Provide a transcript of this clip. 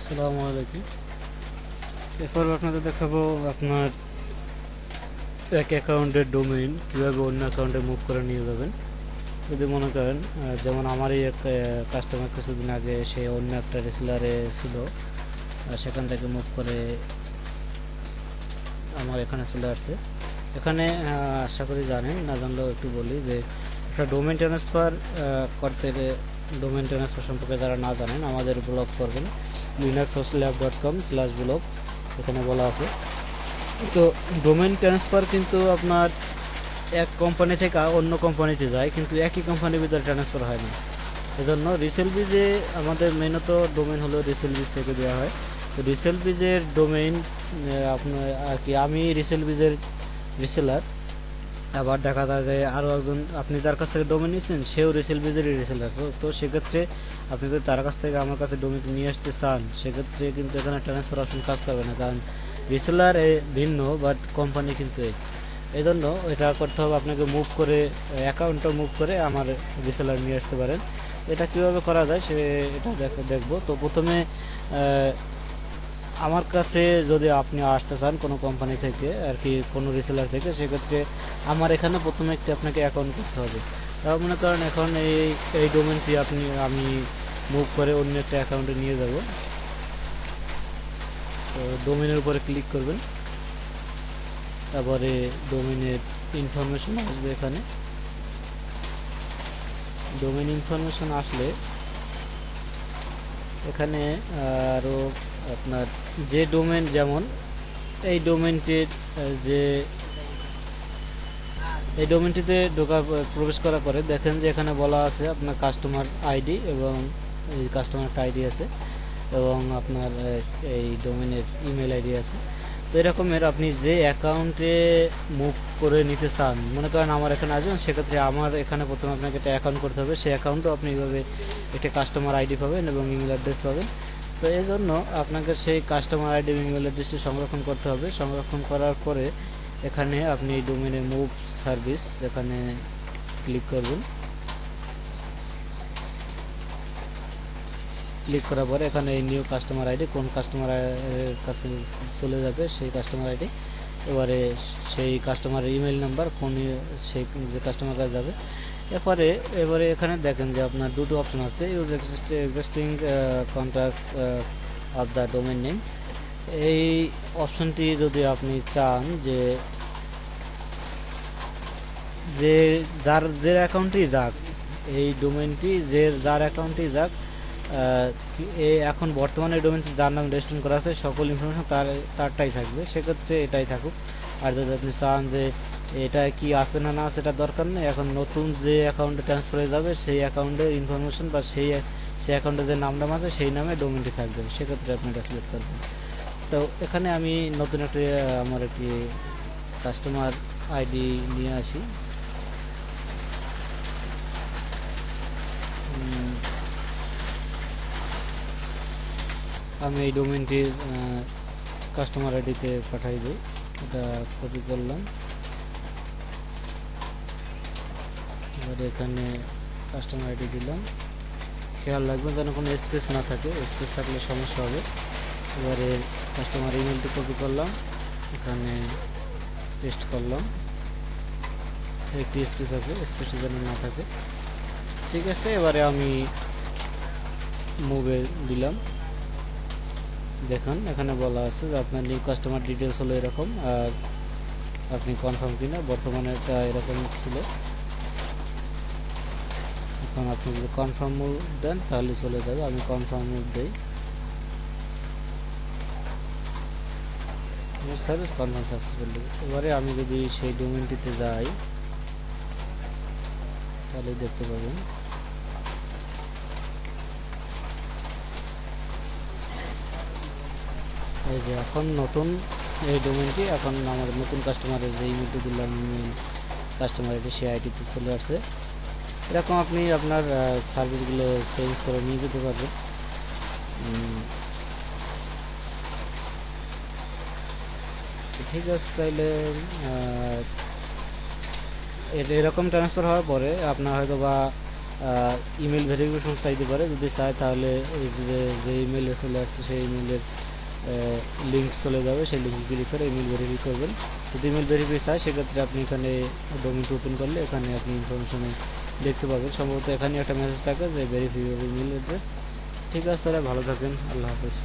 আসসালামু আলাইকুম। এরপর আপনাদের দেখাবো আপনার এক অ্যাকাউন্টের ডোমেইন কীভাবে অন্য অ্যাকাউন্টে মুভ করে নিয়ে যাবেন। যদি মনে করেন যেমন আমারই এক কাস্টমার কিছুদিন আগে সে অন্য একটা রেসেলারে ছিল, সেখান থেকে মুভ করে আমার এখানে চলে আসছে। এখানে আশা করি জানেন, না জানলেও একটু বলি যে একটা ডোমেইন ট্রান্সফার করতে ডোমেইন ট্রান্সফার সম্পর্কে যারা না জানেন আমাদের ব্লগ করবেন linuxhostlab.com/blog, এখানে বলা আছে। তো ডোমেইন ট্রান্সফার কিন্তু আপনার এক কোম্পানি থেকে অন্য কোম্পানিতে যায়, কিন্তু একই কোম্পানির ভিতরে ট্রান্সফার হয় না। এজন্য রিসেল বিজে আমাদের মেনত ডোমেইন হলো রিসেল বিজ থেকে দেওয়া হয়। তো রিসেল বিজের ডোমেইন আপনার আর কি, আমি রিসেল বিজের রিসেলার, আবার দেখা যায় যে আরও একজন আপনি যার কাছ থেকে ডোমেইন নিচ্ছেন সেও রিসেল বিজেরই রিসেলার। তো সেক্ষেত্রে আপনি যদি তার কাছ থেকে আমার কাছে ডোমেইন নিয়ে আসতে চান, সেক্ষেত্রে কিন্তু এখানে ট্রান্সফার অপশন কাজ করবে না, কারণ রিসেলার ভিন্ন বাট কোম্পানি কিন্তু এই জন্য এটা করতে হবে আপনাকে মুভ করে, অ্যাকাউন্টটা মুভ করে আমার রিসেলার নিয়ে আসতে পারেন। এটা কীভাবে করা যায় এটা দেখবো। তো প্রথমে আমার কাছে যদি আপনি আসতে চান কোনো কোম্পানি থেকে আর কি, কোনো রিসেলার থেকে, সেক্ষেত্রে আমার এখানে প্রথমে একটি আপনাকে অ্যাকাউন্ট করতে হবে। তাও মনে করেন এখন এই ডোমেনটি আমি মুভ করে অন্য একটা অ্যাকাউন্টে নিয়ে যাব। তো ডোমেনের উপরে ক্লিক করবেন, তারপরে ডোমেনের ইনফরমেশন আসবে। এখানে ডোমেন ইনফরমেশন আসলে এখানে আরও আপনার যে ডোমেন, যেমন এই ডোমেনটির যে এই ডোমেনটিতে প্রবেশ করার পরে দেখেন যে এখানে বলা আছে আপনার কাস্টমার আইডি, এবং এই কাস্টমার আইডি আছে, এবং আপনার এই ডোমেনের ইমেল আইডি আছে। তো এরকমের আপনি যে অ্যাকাউন্টে মুভ করে নিতে চান, মনে করেন আমার এখানে আসবেন, সেক্ষেত্রে আমার এখানে প্রথমে আপনাকে একটা অ্যাকাউন্ট করতে হবে। সেই অ্যাকাউন্টও আপনি এইভাবে একটা কাস্টমার আইডি পাবেন এবং ইমেল অ্যাড্রেস পাবেন। তো এই জন্য আপনাকে সেই কাস্টমার আইডি এবং ইমেল অ্যাড্রেসটি সংরক্ষণ করতে হবে। সংরক্ষণ করার পরে এখানে আপনি ডোমেনে মুভ সার্ভিস এখানে ক্লিক করবেন। ক্লিক করার পরে এখানে এই নিউ কাস্টমার আইডি, কোন কাস্টমারের কাছে চলে যাবে সেই কাস্টমার আইডি, এবারে সেই কাস্টমারের ইমেল নাম্বার, কোন সেই যে কাস্টমার কাছে যাবে। এবারে এখানে দেখেন যে আপনার দুটো অপশন আছে, use existing contracts of the domain name. এই অপশনটি যদি আপনি চান যে যে যে অ্যাকাউন্টেই যাক, এই ডোমেনটি যার অ্যাকাউন্টেই যাক, এখন বর্তমানে ডোমেনটি যার নাম রেজিস্ট্রেশন করা আছে সকল ইনফরমেশন তারটাই থাকবে, সেক্ষেত্রে এটাই থাকুক। আর যদি আপনি চান যে এটা কি আছে না না সেটা দরকার নেই, এখন নতুন যে অ্যাকাউন্টে ট্রান্সফার হয়ে যাবে সেই অ্যাকাউন্টের ইনফরমেশন বা সেই অ্যাকাউন্টে যে নাম আছে সেই নামে ডোমেনটি থাকবে, সেক্ষেত্রে আপনি এটা সিলেক্ট করবেন। তো এখানে আমি নতুন আমার একটি কাস্টমার আইডি নিয়ে আসি। আমি এই ডোমেনটির কাস্টমার আইডিতে পাঠাই দিই, এটা কপি করলাম। এবারে এখানে কাস্টমার আইডি দিলাম। খেয়াল রাখবেন যেন কোনো স্পেস না থাকে, স্পেস থাকলে সমস্যা হবে। এবারে কাস্টমার ইমেলটি কপি করলাম, এখানে পেস্ট করলাম। একটি স্পেস আছে, স্পেসটি যেন না থাকে। ঠিক আছে, এবারে আমি মুভে দিলাম। দেখুন এখানে বলা আছে যে আপনার নিউ কাস্টমার ডিটেলস হলো এরকম, আর আপনি কনফার্ম কিনা, বর্তমানে এটা এরকম ছিল। এখন আপনি যদি কনফার্ম মুভ দেন তাহলে চলে যাবে। আমি কনফার্ম মুভ দিই, সার্ভিস কনফার্ম সাকসেসফুলি। এবারে আমি যদি সেই ডোমেনটিতে যাই তাহলে দেখতে পাবেন এই যে এখন নতুন এই ডোমেনটি, এখন আমাদের নতুন কাস্টমারের যে ইমেলটি দিলাম, ইমেল কাস্টমার আইডি, সেই আইডিতে চলে আসছে। এরকম আপনি আপনার সার্ভিসগুলো চেঞ্জ করে নিয়ে যেতে পারবেন। ঠিক আছে, তাইলে এরকম ট্রান্সফার হওয়ার পরে আপনার হয়তো বা ইমেল ভেরিফিকেশন চাইতে পারে। যদি চায় তাহলে এই যে ইমেলে চলে আসছে সেই ইমেলের লিঙ্ক চলে যাবে, সেই লিঙ্ক ক্লিক করে ইমেল ভেরিফাই করবেন। যদি ইমেল ভেরিফাই চায় সেক্ষেত্রে আপনি এখানে ডোমেইনটা ওপেন করলে এখানে আপনি ইনফরমেশনে দেখতে পাবেন। সম্ভবত এখানে একটা মেসেজ থাকে যে ভেরিফাই ইমেল অ্যাড্রেস। ঠিক আছে, তাহলে ভালো থাকেন, আল্লাহ হাফেজ।